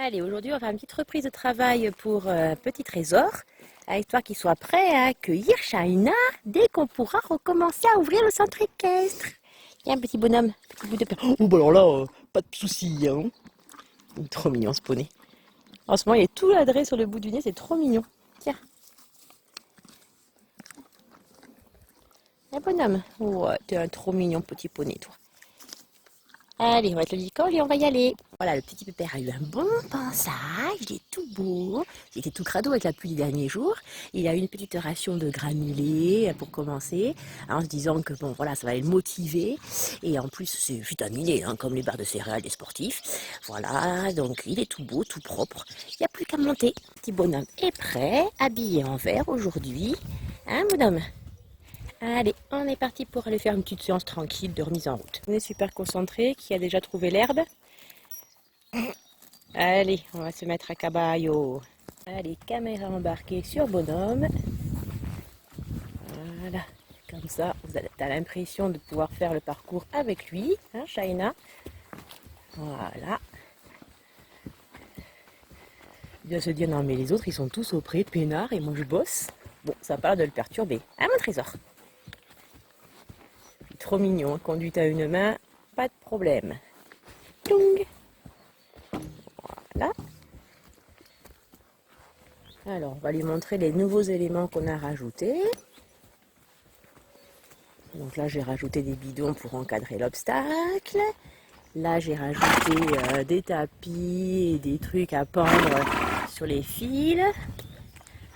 Allez, aujourd'hui on va faire une petite reprise de travail pour Petit Trésor, avec toi qui sois prêt à accueillir Shaina dès qu'on pourra recommencer à ouvrir le centre équestre. Tiens, petit bonhomme, petit bout de pain. Oh bah alors là, pas de soucis, hein. Il est trop mignon ce poney. En ce moment, il est tout ladré sur le bout du nez, c'est trop mignon. Tiens. Un bonhomme. Ouais, t'es un trop mignon petit poney, toi. Allez, on va mettre le licol et on va y aller. Voilà, le petit pépère a eu un bon pansage, il est tout beau. Il était tout crado avec la pluie des derniers jours. Il a eu une petite ration de granulés pour commencer, en se disant que bon, voilà, ça va le motiver. Et en plus, c'est vitaminé, hein, comme les barres de céréales des sportifs. Voilà, donc il est tout beau, tout propre. Il n'y a plus qu'à monter. Le petit bonhomme est prêt, habillé en vert aujourd'hui. Hein, bonhomme? Allez, on est parti pour aller faire une petite séance tranquille de remise en route. On est super concentré, qui a déjà trouvé l'herbe. Allez, on va se mettre à caballo. Allez, caméra embarquée sur bonhomme. Voilà, comme ça, tu as l'impression de pouvoir faire le parcours avec lui, hein, Shaina. Voilà. Il va se dire, non mais les autres, ils sont tous auprès, peinards, et moi je bosse. Bon, ça n'a pas l'air de le perturber. Ah, mon trésor! Trop mignon, conduite à une main, pas de problème. Toung. Voilà. Alors, on va lui montrer les nouveaux éléments qu'on a rajoutés. Donc là, j'ai rajouté des bidons pour encadrer l'obstacle. Là, j'ai rajouté des tapis et des trucs à pendre sur les fils.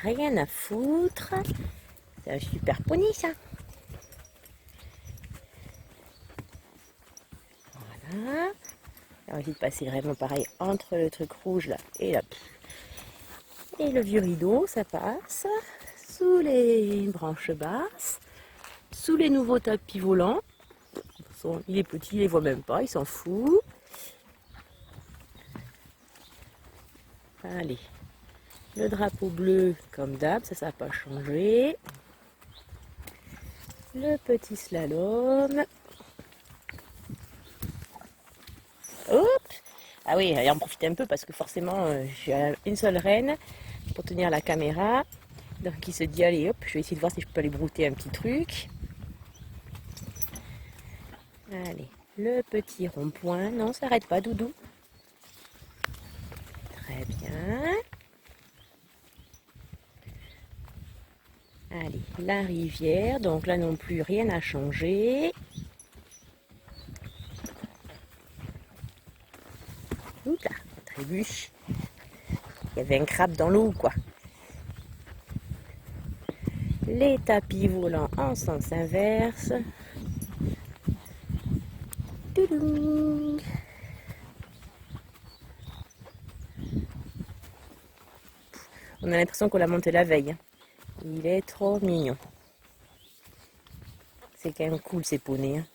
Rien à foutre. C'est un super poney, ça. Voilà. On va essayer de passer vraiment pareil entre le truc rouge là et là. Et le vieux rideau, ça passe sous les branches basses, sous les nouveaux tapis volants. Il est petit, il les voit même pas, il s'en fout. Allez, le drapeau bleu comme d'hab, ça n'a pas changé. Le petit slalom. Hop! Ah oui, allez, en profiter un peu parce que forcément j'ai une seule reine pour tenir la caméra. Donc il se dit allez hop, je vais essayer de voir si je peux aller brouter un petit truc. Allez, le petit rond-point. Non, ça s'arrête pas, Doudou. Très bien. Allez, la rivière. Donc là non plus, rien n'a changé. Ouh là, trébuche. Il y avait un crabe dans l'eau, quoi. Les tapis volants en sens inverse. Toudoum. On a l'impression qu'on l'a monté la veille. Il est trop mignon. C'est quand même cool ces poneys, hein.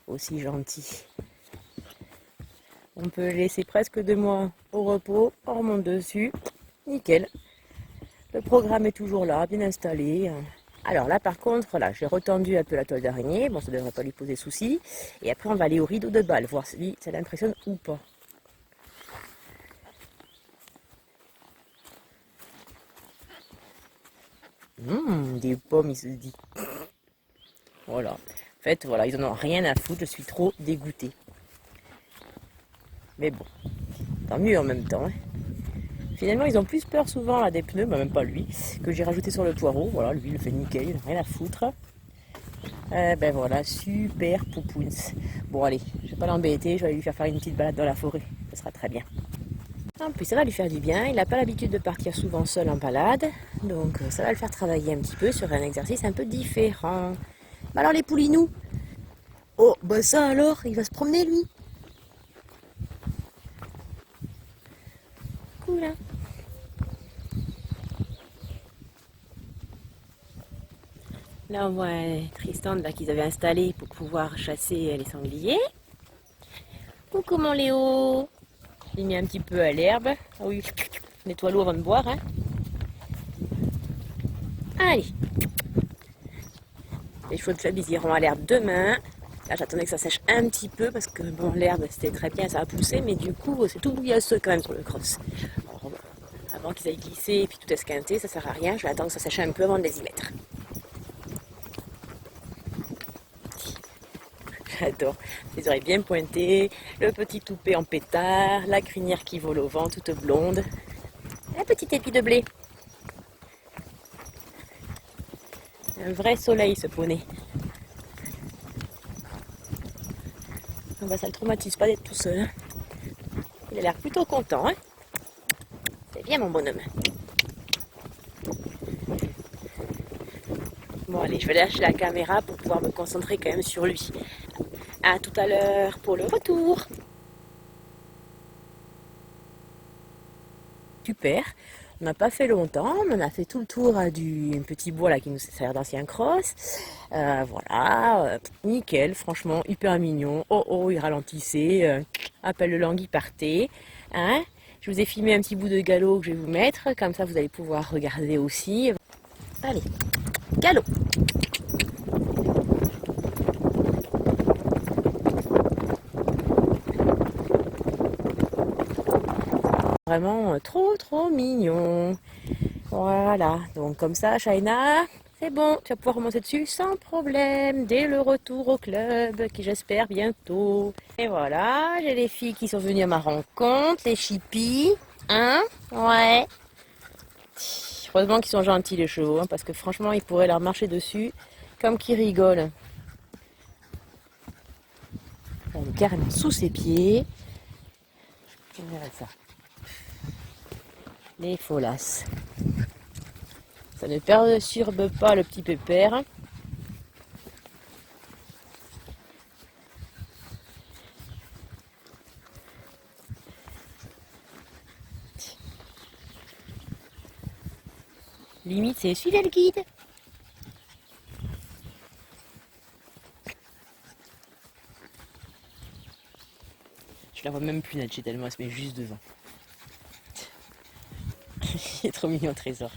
Aussi gentils. On peut le laisser presque 2 mois au repos, on remonte dessus, nickel. Le programme est toujours là, bien installé. Alors là par contre, là j'ai retendu un peu la toile d'araignée, bon ça ne devrait pas lui poser souci. Et après on va aller au rideau de balle, voir si ça l'impressionne ou pas. Des pommes, il se dit. Voilà. En fait, voilà, ils en ont rien à foutre, je suis trop dégoûtée. Mais bon, tant mieux en même temps. Hein. Finalement, ils ont plus peur souvent là, des pneus, bah, même pas lui, que j'ai rajouté sur le poireau. Voilà, lui, il le fait nickel, il n'a rien à foutre. Ben voilà, super poupouns. Bon, allez, je vais pas l'embêter, je vais aller lui faire une petite balade dans la forêt. Ça sera très bien. En plus, ça va lui faire du bien. Il n'a pas l'habitude de partir souvent seul en balade. Donc, ça va le faire travailler un petit peu sur un exercice un peu différent. Bah alors, les poulinous? Oh, bah ça alors, il va se promener lui. Cool, hein? Là, on voit Tristan là, qu'ils avaient installé pour pouvoir chasser les sangliers. Coucou mon Léo. J'ai mis un petit peu à l'herbe. Ah oui, nettoie l'eau avant de boire. Hein. Allez. Les chevaux de club, ils iront à l'herbe demain. Là, j'attendais que ça sèche un petit peu parce que bon, l'herbe c'était très bien, ça a poussé, mais du coup, c'est tout bouillasseux quand même sur le cross. Alors, avant qu'ils aillent glisser et puis tout esquinter, ça sert à rien. Je vais attendre que ça sèche un peu avant de les y mettre. J'adore. Les oreilles bien pointées, le petit toupet en pétard, la crinière qui vole au vent, toute blonde. Un petit épi de blé. Un vrai soleil ce poney. Ah bah, ça le traumatise pas d'être tout seul. Hein. Il a l'air plutôt content. Hein. C'est bien mon bonhomme. Bon allez, je vais lâcher la caméra pour pouvoir me concentrer quand même sur lui. À tout à l'heure pour le retour. Super. On n'a pas fait longtemps, mais on a fait tout le tour du petit bois là qui nous sert d'ancien cross. Voilà, nickel, franchement, hyper mignon. Oh oh, il ralentissait. Appelle le Langui, partait. Hein, je vous ai filmé un petit bout de galop que je vais vous mettre, comme ça vous allez pouvoir regarder aussi. Allez, galop. Vraiment trop mignon. Voilà, donc comme ça, Shaina, c'est bon, tu vas pouvoir remonter dessus sans problème dès le retour au club, qui j'espère bientôt. Et voilà, j'ai les filles qui sont venues à ma rencontre, les chippies, hein, ouais. Heureusement qu'ils sont gentils les chevaux, hein, parce que franchement, ils pourraient leur marcher dessus comme qu'ils rigolent. Elle est carrément sous ses pieds. Voilà ça. Les folasses. Ça ne perturbe pas le petit pépère. Limite, c'est suivez le guide. Je la vois même plus nager tellement elle se met juste devant. Il est trop mignon, Trésor.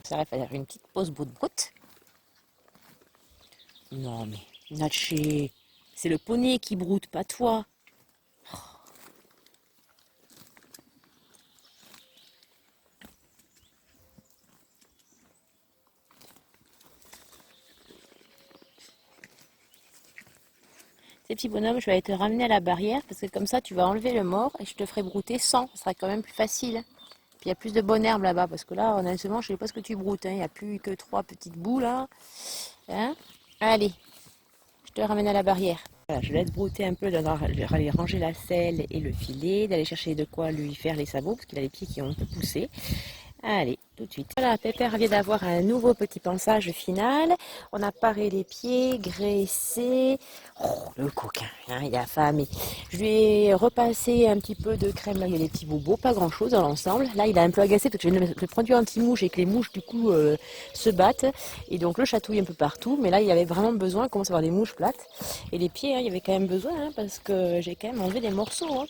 Ça va faire une petite pause bout-de-bout. Non mais, Natché, c'est le poney qui broute, pas toi. Ces petits bonhommes, je vais te ramener à la barrière parce que comme ça, tu vas enlever le mort et je te ferai brouter sans. Ce sera quand même plus facile. Puis il y a plus de bonne herbe là-bas parce que là, honnêtement, je ne sais pas ce que tu broutes. Hein. Il n'y a plus que 3 petites bouts là. Hein, allez, je te ramène à la barrière. Voilà, je laisse brouter un peu, d'aller ranger la selle et le filet, d'aller chercher de quoi lui faire les sabots parce qu'il a les pieds qui ont un peu poussé. Allez, tout de suite. Voilà, Pépère vient d'avoir un nouveau petit pansage final. On a paré les pieds, graissé. Oh, le coquin, hein, il a affamé. Je lui ai repassé un petit peu de crème, là il y a des petits bobos, pas grand chose dans l'ensemble. Là il a un peu agacé parce que je viens de mettre le produit anti-mouche et que les mouches du coup se battent. Et donc le chatouille un peu partout. Mais là il avait vraiment besoin, il commence à avoir des mouches plates. Et les pieds, hein, il y avait quand même besoin hein, parce que j'ai quand même enlevé des morceaux. Hein.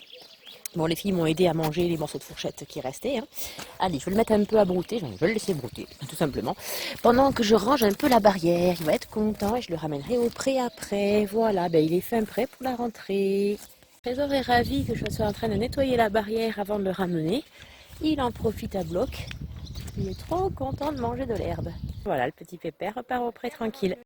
Bon, les filles m'ont aidé à manger les morceaux de fourchette qui restaient. Hein. Allez, je vais le mettre un peu à brouter. Je vais le laisser brouter, tout simplement. Pendant que je range un peu la barrière, il va être content et je le ramènerai au pré après. Voilà, ben, il est fin prêt pour la rentrée. Trésor est ravi que je sois en train de nettoyer la barrière avant de le ramener. Il en profite à bloc. Il est trop content de manger de l'herbe. Voilà, le petit pépère repart au pré tranquille.